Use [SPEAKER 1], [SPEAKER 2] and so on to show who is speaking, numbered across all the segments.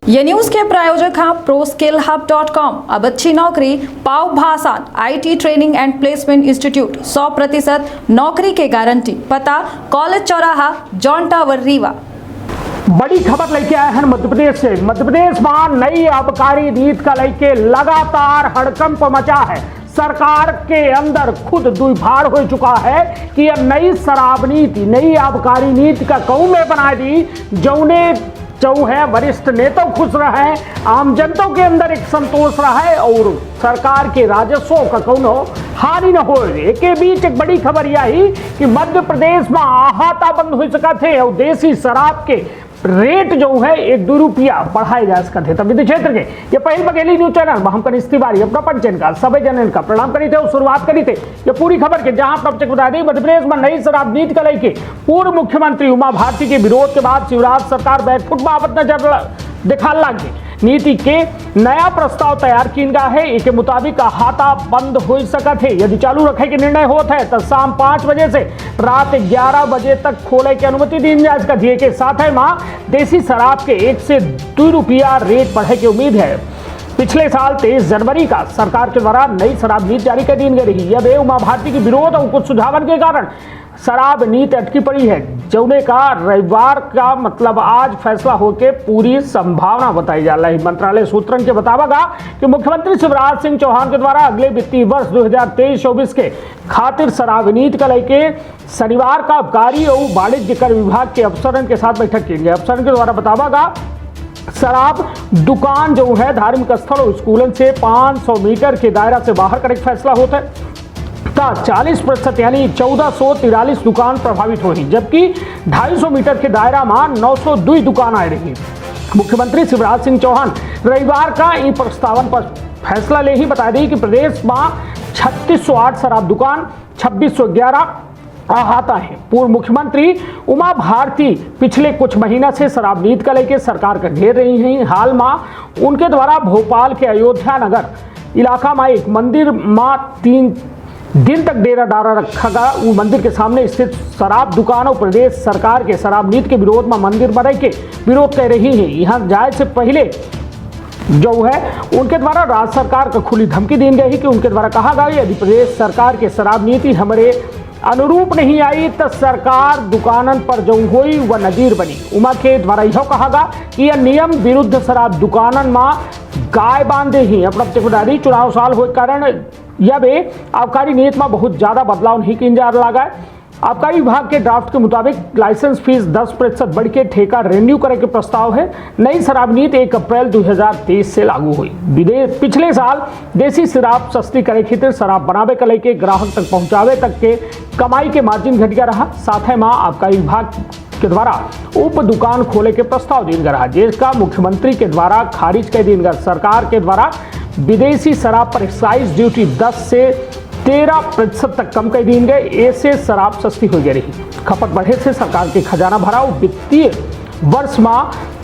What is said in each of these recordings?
[SPEAKER 1] ये न्यूज के प्रायोजक हैं ProSkillHub.com। अब अच्छी नौकरी पाओ भाषान IT training and placement institute 100% नौकरी के गारंटी। पता कॉलेज चौराहा जॉन टावर रीवा।
[SPEAKER 2] बड़ी खबर लेके आए हैं मध्य प्रदेश से। मध्य प्रदेश में नई आबकारी नीति का लेके लगातार हड़कंप मचा है। सरकार के अंदर खुद दुईभार हो चुका है कि यह नई शराब नीति, नई आबकारी नीति का कहूं में बना दी जो है वरिष्ठ नेता खुश रहे, आम जनता के अंदर एक संतोष रहा है और सरकार के राजस्व का कौनो हानि न हो। एक बीच एक बड़ी खबर यही कि मध्य प्रदेश में आहाता बंद हो सका थे और देसी शराब के रेट जो है 1-2 रुपया बढ़ाए जा सकते थे। तभी क्षेत्र के ये पहल बघेली न्यूज चैनल में हम कनिष्ठ तिवारी अपना पंचन का सभी जनन का प्रणाम करी थे और शुरुआत करी थे ये पूरी खबर के, जहां प्रत्येक बता दी मध्य प्रदेश में नई शराब नीति का लेके पूर्व मुख्यमंत्री उमा भारती के विरोध के बाद शिवराज सरकार बैकफुट बाबत नजर दिखा लगी। नीति के नया प्रस्ताव तैयार किया गया है। इसके मुताबिक हाथा बंद हो सकत है यदि चालू रखे के निर्णय होता है तो शाम 5 बजे से रात 11 बजे तक खोले की अनुमति दी जा सकती है। के साथ है मां देसी शराब के 1 से 2 रुपया रेट बढ़े की उम्मीद है। पिछले साल 23 जनवरी का सरकार के द्वारा नई शराब नीति जारी कर दी गई। यह उमा भारती के विरोध और कुछ सुझावन के कारण शराब नीति अटकी पड़ी है, जौने का रविवार का मतलब आज फैसला होकर पूरी संभावना बताई जा रही। मंत्रालय सूत्रों के बतावेगा कि मुख्यमंत्री शिवराज सिंह चौहान के द्वारा अगले वित्तीय वर्ष 2023-24 के खातिर शराब नीति का लेके शनिवार का आबकारी और वाणिज्य कर विभाग के अफसरों के साथ बैठक की गई। अफसरों के द्वारा बतावेगा शराब दुकान जो है धार्मिक स्थल और स्कूलों से 500 मीटर के दायरा से बाहर का एक फैसला होता है। 40% यानी 1443 दुकान प्रभावित हुई, जबकि 250 मीटर के दायरा में 902 दुकान आई रही। मुख्यमंत्री शिवराज सिंह चौहान रविवार का इन प्रस्तावन पर फैसला ले ही बता दी कि प्रदेश में 3608 शराब दुकान, 2611 अहाता है। पूर्व मुख्यमंत्री उमा भारती पिछले कुछ महीना से शराब नीति का लेकर सरकार का घेर रही हैं। हाल में उनके द्वारा भोपाल के अयोध्या नगर इलाका में एक मंदिर में 3 दिन तक डेरा डारा रखा गया। वो मंदिर के सामने स्थित शराब दुकान और प्रदेश सरकार के शराब नीति के विरोध में मंदिर में रह के विरोध कर रही है। यहाँ जाए से पहले जो है उनके द्वारा राज्य सरकार को खुली धमकी दी गई कि उनके द्वारा कहा गया यदि प्रदेश सरकार के शराब नीति हमारे अनुरूप नहीं आई तो सरकार दुकानन पर जो हुई वह नजीर बनी। उमा के द्वारा यह कहा गया कि यह नियम विरुद्ध शराब दुकानन में गाय बांधे ही अपना चुनाव साल हो कारण यह भी आबकारी नीति में बहुत ज़्यादा बदलाव नहीं किया जा रहा है। आबकारी विभाग के ड्राफ्ट के मुताबिक लाइसेंस फीस 10% बढ़ के ठेका रेन्यू करे के प्रस्ताव है। नई शराब नीति 1 अप्रैल 2023 से लागू हुई। पिछले साल देसी शराब सस्ती करे खातिर शराब बनावे के लेके ग्राहक तक पहुंचावे तक के कमाई के मार्जिन घट गया रहा। साथ ही आबकारी विभाग के द्वारा उप दुकान खोले के प्रस्ताव दिया गया, जिसका मुख्यमंत्री के द्वारा खारिज कर दिया गया। सरकार के द्वारा विदेशी शराब पर एक्साइज ड्यूटी 10 से 13% तक कम कर दी गई। ऐसे शराब सस्ती हो गई रही। खपत बढ़े से सरकार के खजाना भरा वित्तीय वर्ष में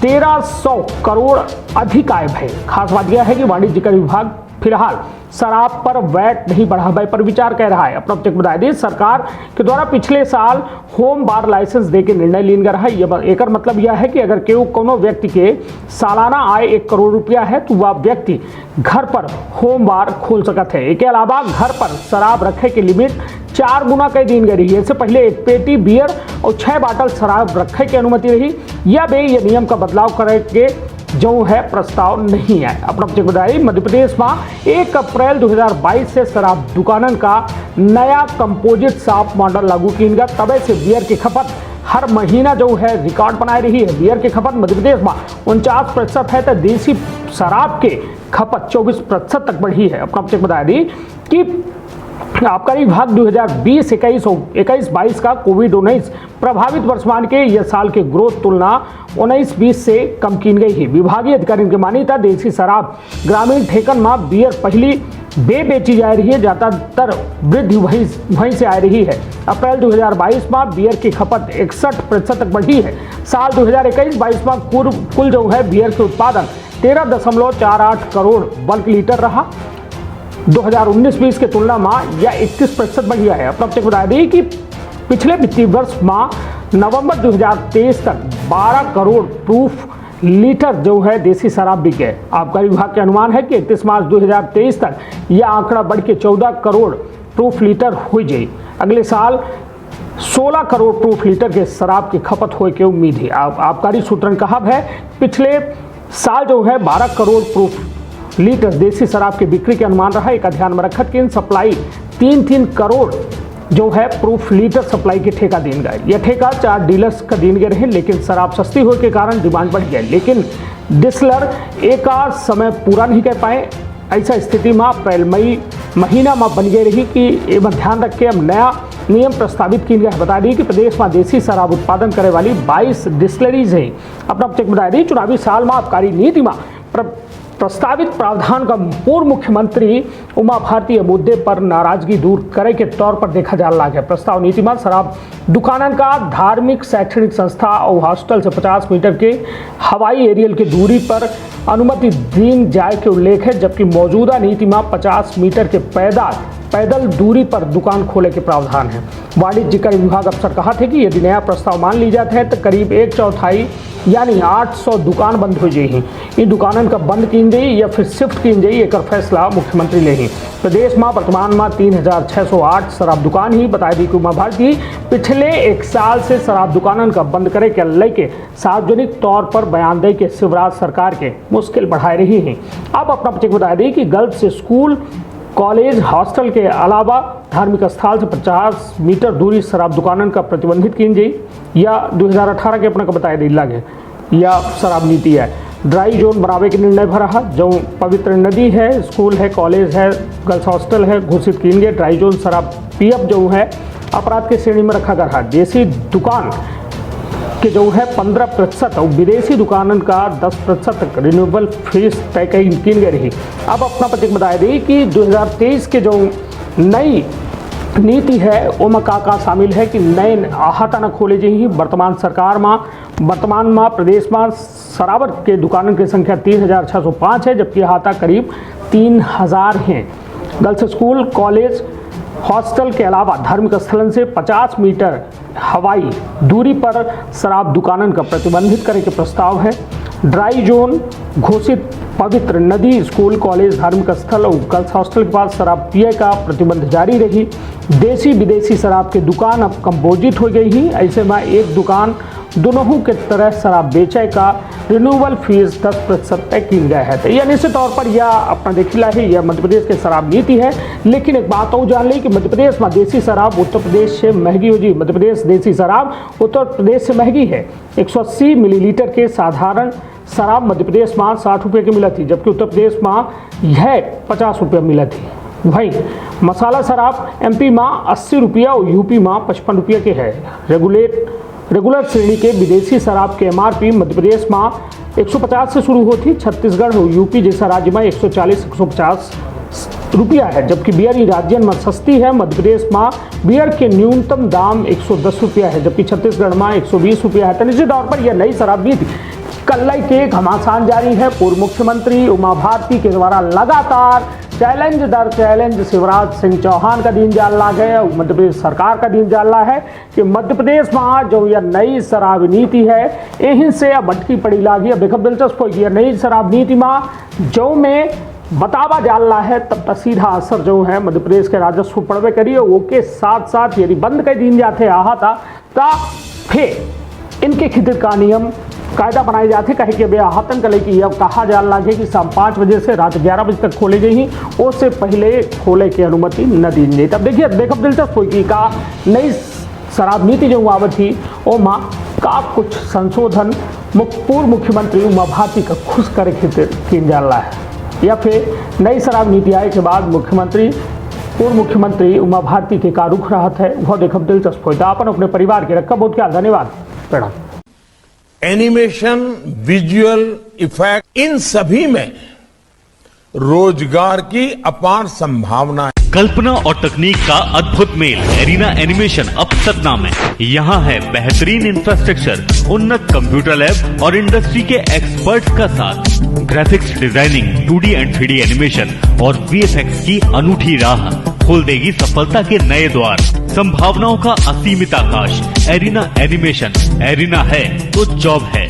[SPEAKER 2] 1300 करोड़ अधिक आय है। खास बात यह है कि वाणिज्य कर विभाग फिलहाल शराब पर वैट नहीं बढ़ावे पर विचार कर रहा है। अपना बता दी सरकार के द्वारा पिछले साल होम बार लाइसेंस दे के निर्णय लिया गया है। एक मतलब यह है कि अगर कोनो व्यक्ति के सालाना आय 1 करोड़ रुपया है तो वह व्यक्ति घर पर होम बार खोल सकता है। इसके अलावा घर पर शराब रखे की लिमिट 4 गुना कर दी गई रही। इससे पहले 1 पेटी बियर और 6 बाटल शराब रखे की अनुमति रही। यह नियम का बदलाव करके जो है प्रस्ताव नहीं है। अपना बताइए मध्य प्रदेश में 1 अप्रैल 2022 से शराब दुकानन का नया कंपोजिट शॉप मॉडल लागू किया गया। तबे से बियर की खपत हर महीना जो है रिकॉर्ड बनाई रही है। बियर की खपत मध्य प्रदेश में 49% है तो देसी शराब के खपत 24% तक बढ़ी है। अपना बता दी कि आबकारी विभाग 2020-21 और 21-22 का कोविड-19 प्रभावित वर्षमान के यह साल के ग्रोथ तुलना 19-20 से कम की गई है। विभागीय अधिकारियों की मान्यता देसी शराब ग्रामीण ठेकन में बियर पहली बेची जा रही है, ज्यादातर वृद्धि वहीं से आ रही है। अप्रैल 2022 में बियर की खपत 61% तक बढ़ी है। साल 2021-22 में कुल जो है बियर के उत्पादन 13.48 करोड़ बल्क लीटर रहा। 2019-20 के तुलना में यह 31% बढ़ गया है। अपना बता दी कि पिछले वित्तीय वर्ष में नवंबर 2023 तक 12 करोड़ प्रूफ लीटर जो है देसी शराब बिक गए। आबकारी विभाग के अनुमान है कि 31 मार्च 2023 तक यह आंकड़ा बढ़ के 14 करोड़ प्रूफ लीटर हो जाए। अगले साल 16 करोड़ प्रूफ लीटर के शराब की खपत होने की उम्मीद है। आबकारी सूत्रन कहा है पिछले साल जो है 12 करोड़ प्रूफ लीटर देसी शराब की बिक्री के अनुमान रहा। एक ध्यान में रखत कि सप्लाई 3 करोड़ जो है प्रूफ लीटर सप्लाई के ठेका दिन गए। यह ठेका 4 डीलर्स का दिन गए रहे, लेकिन शराब सस्ती होने के कारण डिमांड बढ़ गया, लेकिन डिस्लर एक समय पूरा नहीं कर पाए। ऐसा स्थिति में अप्रैल मई महीना में बन गई रही कि एवं ध्यान रख के अब नया नियम प्रस्तावित किया गया है। बता दी कि प्रदेश में देसी शराब उत्पादन करने वाली 22 डिस्लरीज हैं। अपना बता दी चुनावी साल में आबकारी नीति में प्रस्तावित प्रावधान का पूर्व मुख्यमंत्री उमा भारती मुद्दे पर नाराजगी दूर करे के तौर पर देखा जा रहा है। प्रस्ताव नीति में शराब दुकानन का धार्मिक शैक्षणिक संस्था और हॉस्टल से 50 मीटर के हवाई एरियल की दूरी पर अनुमति दी जाए के उल्लेख है, जबकि मौजूदा नीति में 50 मीटर के पैदल दूरी पर दुकान खोले के प्रावधान है। वाणिज्य कर विभाग अफसर कहा थे कि यदि नया प्रस्ताव मान ली जाता है तो करीब 1/4 यानी 800 दुकान बंद हो जाएगी। इन दुकानन का बंद की जाए या फिर शिफ्ट की जाए, एक फैसला मुख्यमंत्री ले। प्रदेश में वर्तमान में 3608 शराब दुकान ही। बता दी कि उमा भारती पिछले 1 साल से शराब दुकानन का बंद करे के लेके सार्वजनिक तौर पर बयान दे के शिवराज सरकार के मुश्किल बढ़ा रही है। अब अपना बता दी कि गर्ल्स स्कूल कॉलेज हॉस्टल के अलावा धार्मिक स्थल से 50 मीटर दूरी शराब दुकानन का प्रतिबंधित की जाए, या 2018 के अपना का बताया दी लगे या शराब नीति है। ड्राई जोन बनावे के निर्णय भरा जो पवित्र नदी है, स्कूल है, कॉलेज है, गर्ल्स हॉस्टल है घोषित की गए। ड्राई जोन शराब पीएफ जो है अपराध के श्रेणी में रखा गया। देसी दुकान के जो है 15% और विदेशी दुकानन का 10% तक रिन्यूएबल फीस तय की गई रही। अब अपना प्रतिक बताया दी कि 2023 के जो नई नीति है उसमें का शामिल है कि नए अहाता न खोले जाएगी। वर्तमान में प्रदेश में शराब के दुकानों की संख्या 3605 है, जबकि अहाता करीब 3000 हैं। गर्ल्स स्कूल कॉलेज हॉस्टल के अलावा धार्मिक स्थलन से 50 मीटर हवाई दूरी पर शराब दुकानन का प्रतिबंधित करे के प्रस्ताव है। ड्राई जोन घोषित पवित्र नदी स्कूल कॉलेज धार्मिक स्थल और गर्ल्स हॉस्टल के पास शराब पिए का प्रतिबंध जारी रही। देसी विदेशी शराब की दुकान अब कंपोजिट हो गई ही। ऐसे में एक दुकान दोनों के तरह शराब बेचे का रिन्यूअल फीस 10% तय की गया है। तो यह निश्चित तौर पर यह अपना देखिला है, यह मध्य प्रदेश की शराब नीति है। लेकिन एक बात और जान ली कि मध्य प्रदेश में देसी शराब उत्तर प्रदेश से महंगी हो जी। मध्य प्रदेश देसी शराब उत्तर प्रदेश से महंगी है। 180 मिलीलीटर के साधारण शराब मध्य प्रदेश में 60 रुपये की मिला थी, जबकि उत्तर प्रदेश में यह 50 रुपये मिला थी। वहीं मसाला शराब एमपी में 80 रुपया और यूपी में 55 रुपये के है। रेगुलर श्रेणी के विदेशी शराब के एमआरपी मध्य प्रदेश में 150 से शुरू होती, छत्तीसगढ़ और यूपी जैसा राज्य में 140-150 रुपया है, जबकि बियर राज्य में सस्ती है। मध्य प्रदेश में बियर के न्यूनतम दाम 110 रुपया है, जबकि छत्तीसगढ़ में 120 रुपया है। तो निश्चित तौर पर यह नई शराब नीति कल्लई के घमासान जारी है। पूर्व मुख्यमंत्री उमा भारती के द्वारा लगातार चैलेंज दर चैलेंज शिवराज सिंह चौहान का दिन जान ला गया और मध्य प्रदेश सरकार का दिन जान ला है कि मध्य प्रदेश में जो यह नई शराब नीति है यहीं से अब भटकी पड़ी लागी। अब बेहद दिलचस्प होगी यह नई शराब नीति में जो में बतावा जान ला है, तब तक सीधा असर जो है मध्य प्रदेश के राजस्व पड़वे करिए। वो के साथ साथ यदि बंद कर दिन जाते आहा था फिर इनके खिदमत का नियम कायदा बनाए जाते कहे कि बेहतन कले की अब कहा जा लगे कि शाम 5 बजे से रात 11 बजे तक खोले गई उससे पहले खोले की अनुमति न दी जाए। तब देखिए देखो दिलचस्प होगी का नई शराब नीति जो आवत थी वो माँ का कुछ संशोधन पूर्व मुख्यमंत्री उमा भारती का खुश करे की जा रहा है, या फिर नई शराब नीति आए के बाद पूर्व मुख्यमंत्री उमा भारती के का रुख रहा है वह देखो दिलचस्प होता। अपन अपने परिवार के रखा बहुत क्या धन्यवाद प्रणाम।
[SPEAKER 3] एनिमेशन, विजुअल इफेक्ट, इन सभी में रोजगार की अपार संभावना है।
[SPEAKER 4] कल्पना और तकनीक का अद्भुत मेल एरिना एनिमेशन अब सतना में। यहाँ है बेहतरीन इंफ्रास्ट्रक्चर, उन्नत कंप्यूटर लैब और इंडस्ट्री के एक्सपर्ट्स का साथ। Graphics designing, 2D and 3D animation और VFX की अनूठी राह खोल देगी सफलता के नए द्वार। संभावनाओं का असीमित आकाश। एरिना एनिमेशन, एरिना है तो जॉब है।